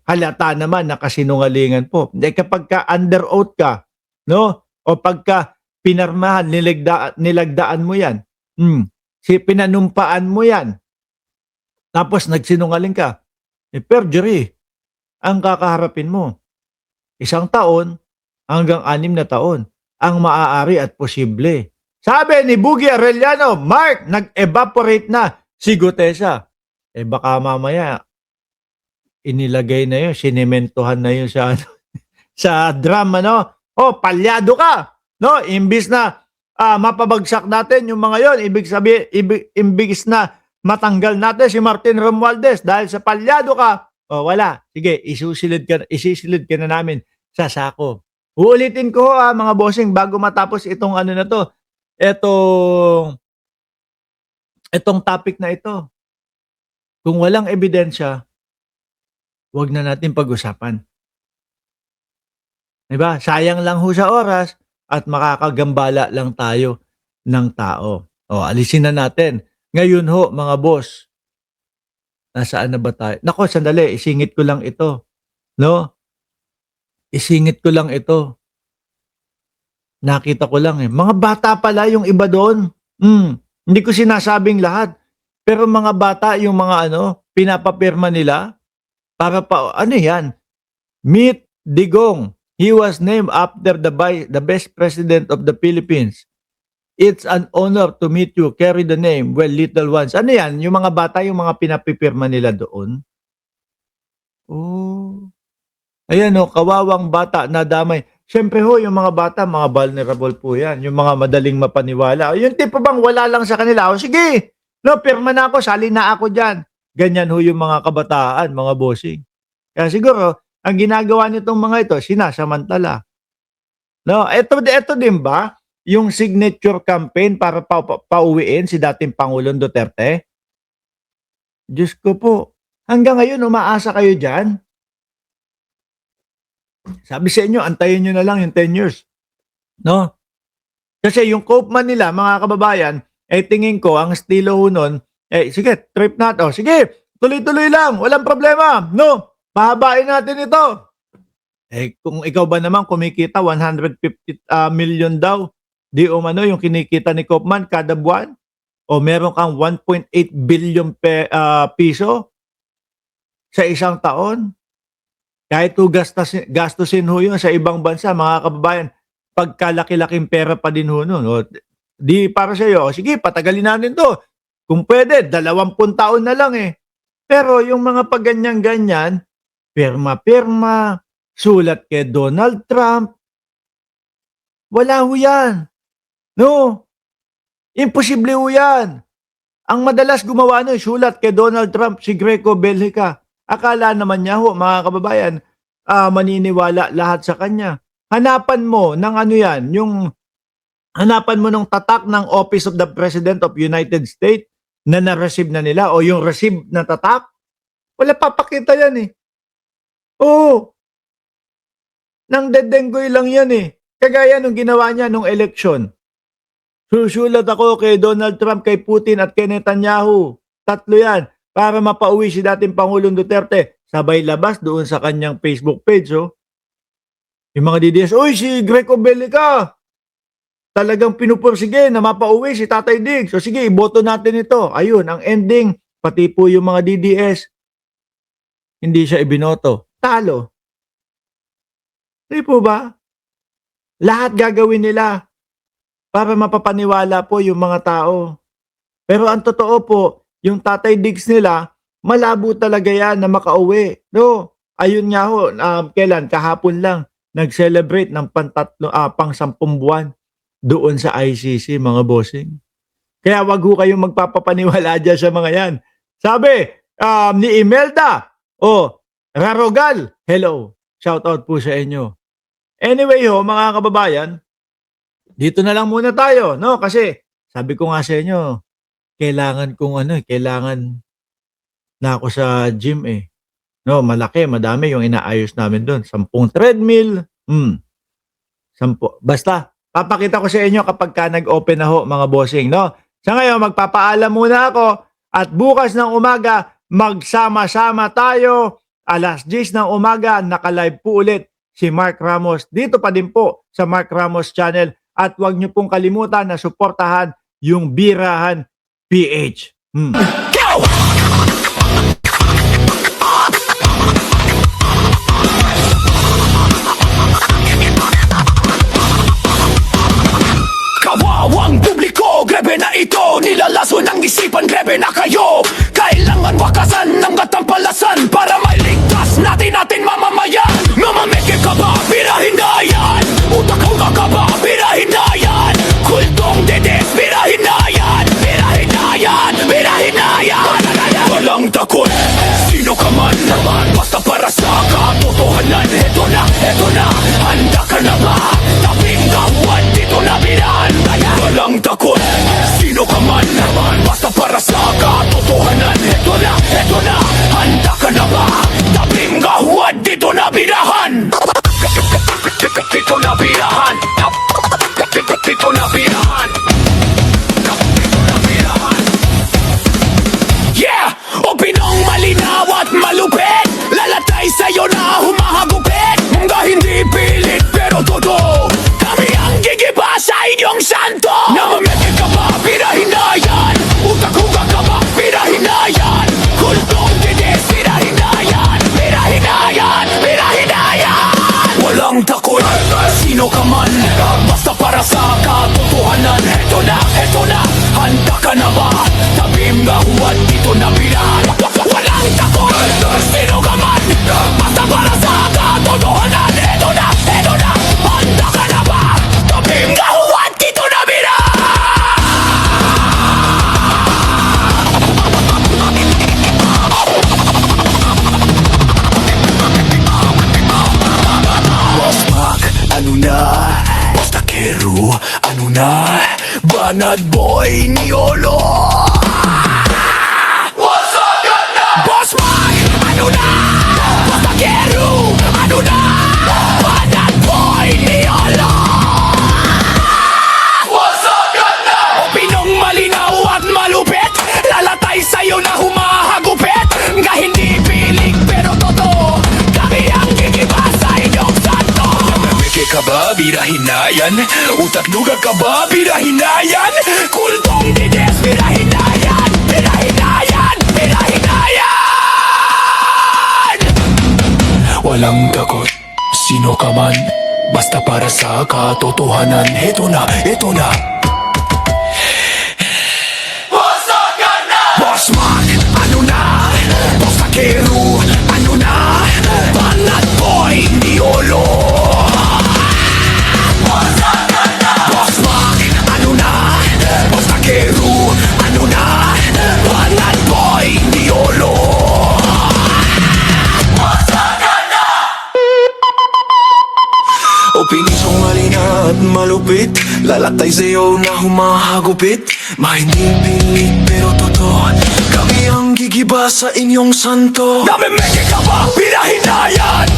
halata naman na kasinungalingan po. Kapag ka under oath ka, no? O pagka pinarmahan, nilagdaan mo yan, pinanumpaan mo yan, tapos nagsinungaling ka, perjury ang kakaharapin mo. 1 taon hanggang 6 na taon ang maaari at posible. Sabi ni Buggy Arellano, Mark, nag-evaporate na si Gutesa. Baka mamaya, inilagay na yun, sinementohan na yun sa, sa drum, ano? Palyado ka! No? Imbis na mapabagsak natin yung mga yon, imbis na matanggal natin si Martin Romualdez dahil sa palyado ka, wala. Sige, isisilid ka na namin sa sako. Uulitin ko mga bossing bago matapos itong ano na to. Itong topic na ito. Kung walang ebidensya, wag na natin pag-usapan. Diba? Sayang lang ho sa oras at makakagambala lang tayo ng tao. Alisin na natin. Ngayon ho, mga boss, nasaan na ba tayo? Nako, sandali, isingit ko lang ito. No? Isingit ko lang ito. Nakita ko lang Mga bata pala yung iba doon. Hindi ko sinasabing lahat. Pero mga bata yung mga pinapapirma nila para pa, yan? Meet Digong. He was named after the best president of the Philippines. It's an honor to meet you. Carry the name. Well, little ones. Ano yan? Yung mga bata, yung mga pinapipirma nila doon. Ayan kawawang bata na damay. Siyempre yung mga bata, mga vulnerable po yan. Yung mga madaling mapaniwala. Yung tipo bang wala lang sa kanila. Sige, pirma na ako, sali na ako dyan. Ganyan yung mga kabataan, mga bossing. Kaya siguro, ang ginagawa nitong mga ito, sinasamantala. Ito din ba, yung signature campaign para pauwiin si dating Pangulong Duterte? Diyos ko po, hanggang ngayon umaasa kayo dyan? Sabi sa inyo, antayin nyo na lang yung 10 years. No? Kasi yung Koopman nila, mga kababayan, tingin ko, ang estilo nun, sige, trip na to. Sige, tuloy-tuloy lang, walang problema. No? Pahabain natin ito. Kung ikaw ba naman kumikita 150 million daw, di umano yung kinikita ni Koopman kada buwan? O meron kang 1.8 billion piso sa isang taon? Kahit gastusin yun sa ibang bansa, mga kababayan, pagkalaki-laking pera pa din nun. Di para sa iyo, sige, patagalin natin to. Kung pwede, 20 taon na lang Pero yung mga pagganyan-ganyan, pirma-pirma, sulat kay Donald Trump, wala yan. No? Imposible yan. Ang madalas gumawa sulat kay Donald Trump, si Greco Bellica. Akala naman niya mga kababayan, maniniwala lahat sa kanya. Hanapan mo ng hanapan mo ng tatak ng Office of the President of United States na na-receive na nila o yung receive na tatak. Wala papakita yan nang dedenggoy lang yan Kagaya nung ginawa niya nung eleksyon. Susulat ako kay Donald Trump, kay Putin at kay Netanyahu. 3 yan. Para mapauwi si dating Pangulong Duterte. Sabay labas doon sa kanyang Facebook page. Yung mga DDS, si Greco Bellica. Talagang pinupursige na mapauwi si Tatay Diggs. Sige, iboto natin ito. Ayun, ang ending, pati po yung mga DDS, hindi siya ibinoto. Talo. Di po ba? Lahat gagawin nila para mapapaniwala po yung mga tao. Pero ang totoo po, yung Tatay Diggs nila, malabo talaga yan na makauwi. No? Ayun nga kailan? Kahapon lang, nag-celebrate ng pang 10 buwan doon sa ICC, mga bossing. Kaya wag kayong magpapapaniwala dyan sa mga yan. Sabi ni Imelda, Rarogal, hello. Shout out po sa inyo. Anyway mga kababayan, dito na lang muna tayo, no? Kasi sabi ko nga sa inyo, kailangan na ako sa gym No, madami yung inaayos namin doon. 10 treadmill. 10. Basta, papakita ko sa inyo kapag ka nag-open na mga bossing, no? Sa ngayon, magpapaalam muna ako at bukas ng umaga, magsama-sama tayo alas 10 ng umaga, naka-live po ulit si Mark Ramos. Dito pa din po sa Mark Ramos Channel. At huwag niyo pong kalimutan na suportahan yung Birahan PH. Kawawang publiko, grebe na ito. Nilalaso ng isipan, grebe na kayo. Kailangan wakasan ng katampalasan para mailigtas natin mamamayan. Mamameke ka ba? Birahin na yan. Utak ko ka ba? Birahin na yan. Kultong dedes, birahin na yan. Birahin na yan. Birahin na yan. Walang takot, sino ka man naman. Basta para sa katotohanan. Eto na, handa ka na ba? Tabing gawan, dito na birahan. Walang takot, sino ka man naman. Basta para sa katotohanan. Eto na, handa ka na ba? Tabing gawan, dito na birahan. Dito na birahan. Dito na birahan. Yeah! Opinong malinaw at malupit. Lalatay sa'yo na humahagupit. Mga hindi pilit pero totoo. Kami ang gigiba sa inyong santo. Namamete ka ba? Birahin na yan. Utak-uga ka ba? Birahin na yan. Kultong dinis, birahin na yan. Birahin na yan. Birahin na yan. Walang takot, sino ka man. Basta para sa katotohanan. Eto na, handa ka na ba? Tabing gawan, dito na birahan. Walang takot, sino ka man. Basta para sa katotohanan. Eto na, handa ka na ba? Tabing gawan, dito na birahan. Waspak, ano na? Basta kero, ano na? Banat boy ni Olo. Waspak ka na? Boss Mike, ano na? Basta kero, ano na? Banat boy ni Olo. Waspak ka na? Opinong malinaw at malupit. Lalatay sa'yo na humahagupit. Nga hindi pilig pero totoo. Kami ang gigiba sa inyong santo. Namameke ka ba? Birahin na yan. Utak lugar ka ba? Birahin na yan. Kultong dides, birahin na yan. Birahin na yan. Birahin na yan. Walang takot, sino ka man. Basta para sa katotohanan. Eto na. Boss Mark, ano na? Boss Takeru, ano na? Banat boy ni Olo. Boss Mark, ano na? Boss Takeru, ano na? Banat boy ni Olo. Opinisong malina at malupit. Lalatay sa'yo na humahagupit. Hindi pilit pero totoo. Kami ang gigiba sa inyong santo. Namimeke ka ba? Birahin na yan.